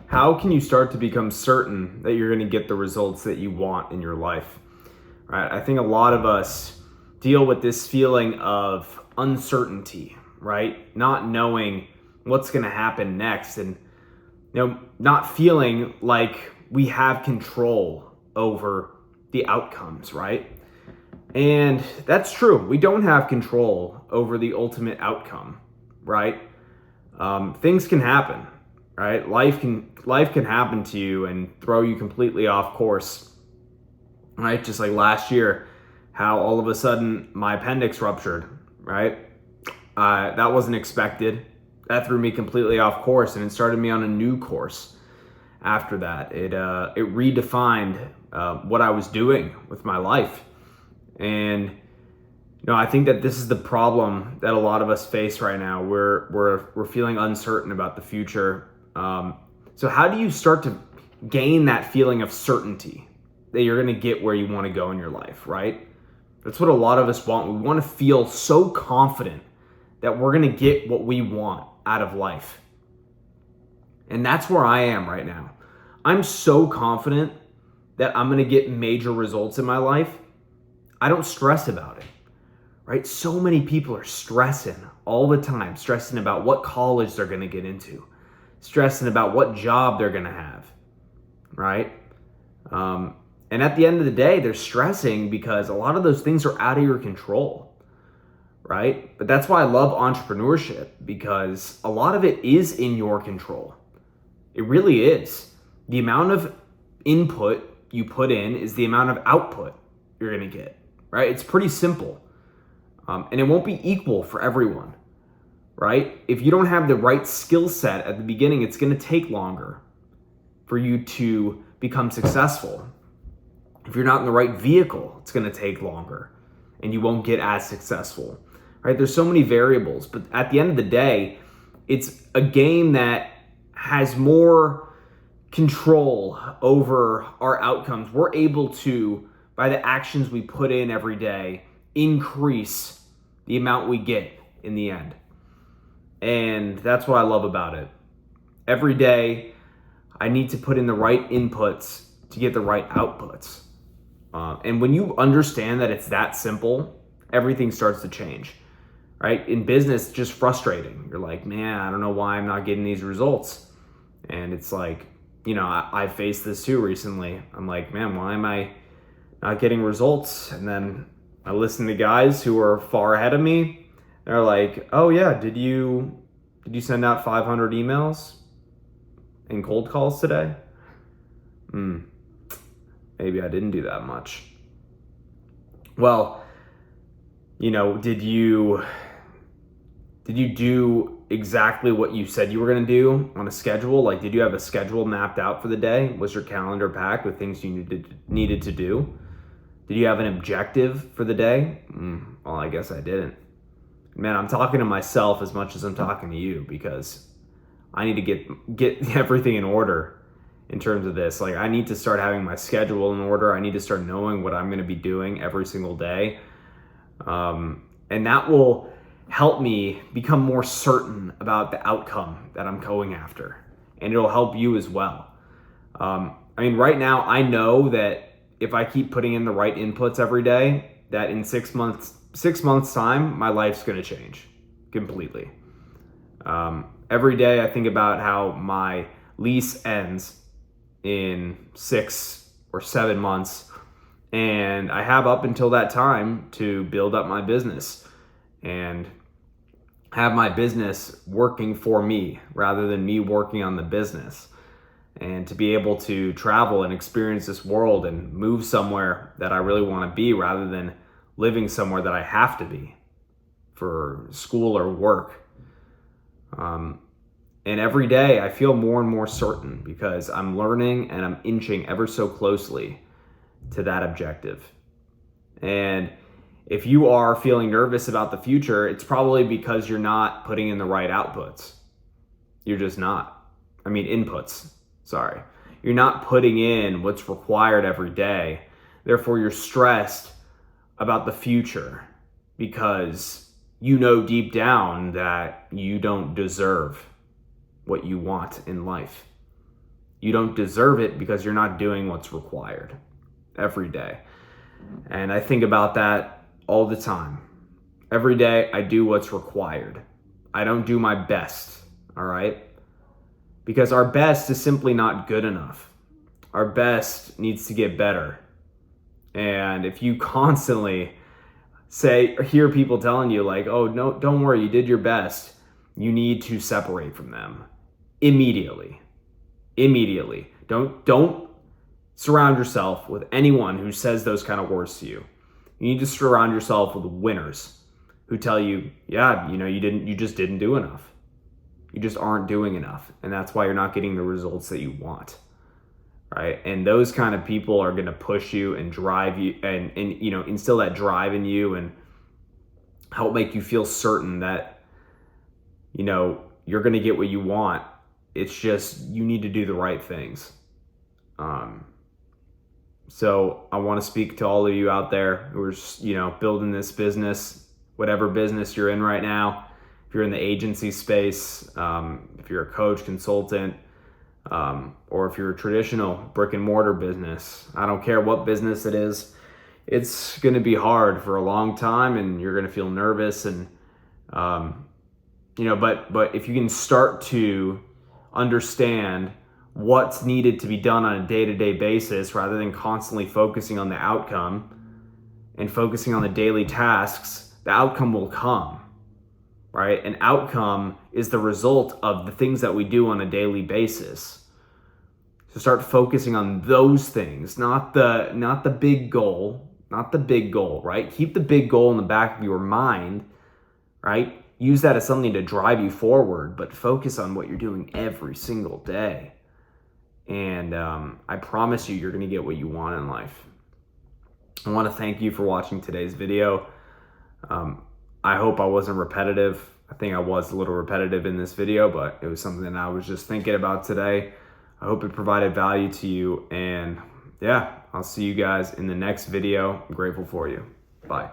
How can you start to become certain that you're going to get the results that you want in your life? Right? I think a lot of us deal with this feeling of uncertainty, right? Not knowing what's going to happen next, and not feeling like we have control over the outcomes, right? And that's true. We don't have control over the ultimate outcome, right? Things can happen, right? Life can happen to you and throw you completely off course, right? Just like last year, how all of a sudden my appendix ruptured, right? That wasn't expected. That threw me completely off course, and it started me on a new course. After that, it redefined what I was doing with my life. And I think that this is the problem that a lot of us face right now. We're feeling uncertain about the future. So how do you start to gain that feeling of certainty that you're going to get where you want to go in your life, right? That's what a lot of us want. We want to feel so confident that we're going to get what we want out of life. And that's where I am right now. I'm so confident that I'm going to get major results in my life. I don't stress about it, right? So many people are stressing all the time, stressing about what college they're going to get into, stressing about what job they're going to have, right? And at the end of the day, they're stressing because a lot of those things are out of your control, right? But that's why I love entrepreneurship, because a lot of it is in your control. It really is. The amount of input you put in is the amount of output you're going to get, right? It's pretty simple. And it won't be equal for everyone, right? If you don't have the right skill set at the beginning, it's going to take longer for you to become successful. If you're not in the right vehicle, it's going to take longer and you won't get as successful, right? There's so many variables, but at the end of the day, it's a game that has more control over our outcomes. We're able to, by the actions we put in every day, increase the amount we get in the end. And that's what I love about it. Every day, I need to put in the right inputs to get the right outputs. And when you understand that it's that simple, everything starts to change, right? In business, it's just frustrating. You're like, man, I don't know why I'm not getting these results. And it's like, I faced this too recently. I'm like, man, why am I not getting results? And then I listen to guys who are far ahead of me. They're like, oh yeah, did you send out 500 emails and cold calls today? Maybe I didn't do that much. Well, did you do exactly what you said you were going to do on a schedule? Like, did you have a schedule mapped out for the day? Was your calendar packed with things you needed to do? Did you have an objective for the day? Well, I guess I didn't. Man, I'm talking to myself as much as I'm talking to you, because I need to get everything in order in terms of this. Like, I need to start having my schedule in order. I need to start knowing what I'm going to be doing every single day. And that will help me become more certain about the outcome that I'm going after. And it'll help you as well. Right now, I know that if I keep putting in the right inputs every day, that in 6 months time, my life's going to change completely. Every day I think about how my lease ends in 6 or 7 months, and I have up until that time to build up my business and have my business working for me rather than me working on the business, and to be able to travel and experience this world and move somewhere that I really want to be rather than living somewhere that I have to be for school or work. And every day I feel more and more certain because I'm learning and I'm inching ever so closely to that objective. And if you are feeling nervous about the future, it's probably because you're not putting in the right outputs. You're just not. Inputs. Sorry. You're not putting in what's required every day. Therefore, you're stressed about the future because you know deep down that you don't deserve what you want in life. You don't deserve it because you're not doing what's required every day. And I think about that all the time. Every day I do what's required. I don't do my best, all right? Because our best is simply not good enough. Our best needs to get better. And if you constantly hear people telling you like, oh, no, don't worry, you did your best, you need to separate from them immediately. Don't surround yourself with anyone who says those kind of words to you. You need to surround yourself with winners who tell you, yeah, you just didn't do enough. You just aren't doing enough. And that's why you're not getting the results that you want. Right? And those kind of people are going to push you and drive you and instill that drive in you and help make you feel certain that, you're going to get what you want. It's just, you need to do the right things. So I want to speak to all of you out there who are, building this business, whatever business you're in right now. If you're in the agency space, if you're a coach, consultant, or if you're a traditional brick and mortar business, I don't care what business it is, it's going to be hard for a long time and you're going to feel nervous. And, but if you can start to understand what's needed to be done on a day-to-day basis rather than constantly focusing on the outcome and focusing on the daily tasks, the outcome will come, right? An outcome is the result of the things that we do on a daily basis. So start focusing on those things, not the big goal, right? Keep the big goal in the back of your mind, right? Use that as something to drive you forward, but focus on what you're doing every single day. And I promise you're going to get what you want in life. I want to thank you for watching today's video. I hope I wasn't repetitive. I think I was a little repetitive in this video, but it was something that I was just thinking about today. I hope it provided value to you. And yeah, I'll see you guys in the next video. I'm grateful for you. Bye.